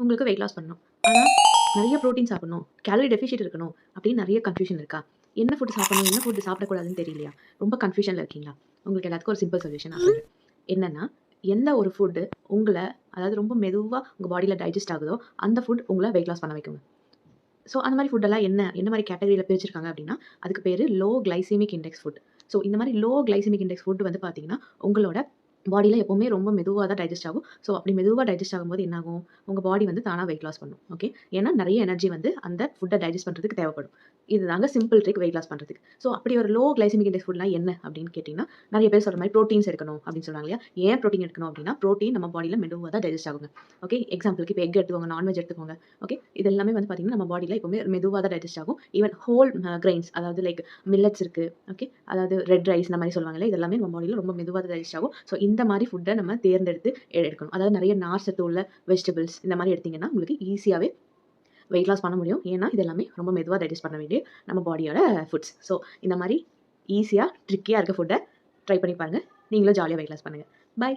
உங்களுக்கு weight loss பண்ணணும். ஆனா, நெறைய புரோட்டீன் சாப்பிடணும், கேலரி டெஃபிசிட் இருக்கணும் அப்படின்னு நெறைய கன்ஃப்யூஷன் இருக்கா? என்ன ஃபுட் சாப்பிடணும், என்ன ஃபுட் சாப்பிடக்கூடாதுன்னு தெரியலையா? ரொம்ப கன்ஃப்யூஷன்ல இருக்கீங்களா? உங்களுக்கு எல்லாத்துக்கும் ஒரு சிம்பிள் சொல்யூஷன் நான் சொல்றேன். என்னன்னா, எந்த ஒரு ஃபுட்டு உங்கள அதாவது ரொம்ப மெதுவா உங்க பாடியில டைஜெஸ்ட் ஆகுதோ, அந்த ஃபுட் உங்கள வெயிட் லாஸ் பண்ண வைக்குங்க. ஸோ அந்த மாரி ஃபுட்டெல்லாம் என்ன மாரி கேட்டகரியில பிரிச்சிருக்காங்க அப்படின்னா, அதுக்கு பேரு low glycaemic index food. So இந்த மாரி லோ கிளைசெமிக் இண்டெக்ஸ் ஃபுட் வந்து பார்த்தீங்கன்னா, உங்களோட பாடியில எப்பவுமே ரொம்ப மெதுவா தான் டைஜெஸ்ட் ஆகும். ஸோ அப்படி மெதுவா டைஜெஸ்ட் ஆகும்போது என்ன ஆகும்? உங்க பாடி வந்து தானா வெயிட் லாஸ் பண்ணும். ஓகே. ஏன்னா நெறைய எனர்ஜி வந்து அந்த ஃபுட்ட டைஜெஸ்ட் பண்றதுக்கு தேவைப்படும். இதுதாங்க சிம்பிள் ட்ரிக் வெயிட் லாஸ் பண்றதுக்கு. ஸோ அப்படி ஒரு லோ கிளைசெமிக் இண்டெக்ஸ் ஃபுட்லாம் என்ன அப்படின்னு கேட்டீங்கன்னா, நெறைய பேர் சொல்ற மாரி புரோட்டீன்ஸ் எடுக்கணும் அப்படின்னு சொல்றாங்க இல்லையா? ஏன் புரோட்டீன் எடுக்கணும் அப்படின்னா, புரோட்டீன் நம்ம பாடியில மெதுவா தான் டைஜெஸ்ட் ஆகுங்க. ஓகே. எக்ஸாம்பிளுக்கு இப்ப எக் எடுத்துக்கோங்க, நான்வெஜ் எடுத்துக்கோங்க. ஓகே. இது எல்லாமே வந்து பார்த்தீங்கன்னா, நம்ம பாடியில எப்பவுமே மெதுவா தான் டைஜெஸ்ட் ஆகும். ஈவன் ஹோல் கிரெயின்ஸ் அதாவது லைக் மில்லட்ஸ் இருக்கு. ஓகே. அதாவது ரெட் ரைஸ் இந்த மாரி சொல்லுவாங்கல்ல, இது எல்லாமே நம்ம பாடியில ரொம்ப மெதுவா தான் டைஜெஸ்ட் ஆகும். ஸோ இந்த மாரி ஃபுட்ட நம்ம தேர்ந்தெடுத்து எடுக்கணும். அதாவது நெறைய நார் சத்து உள்ள வெஜிடபிள்ஸ் இந்த மாரி எடுத்தீங்கன்னா, உங்களுக்கு ஈஸியாவே வெயிட் லாஸ் பண்ண முடியும். ஏன்னா, இது எல்லாமே ரொம்ப மெதுவா டைஜெஸ்ட் பண்ண வேண்டிய நம்ம பாடியோட ஃபுட்ஸ். ஸோ இந்த மாரி ஈஸியா, ட்ரிக்கியா இருக்க ஃபுட்ட ட்ரை பண்ணி பாருங்க. நீங்களும் ஜாலியா வெயிட் லாஸ் பண்ணுங்க. பை.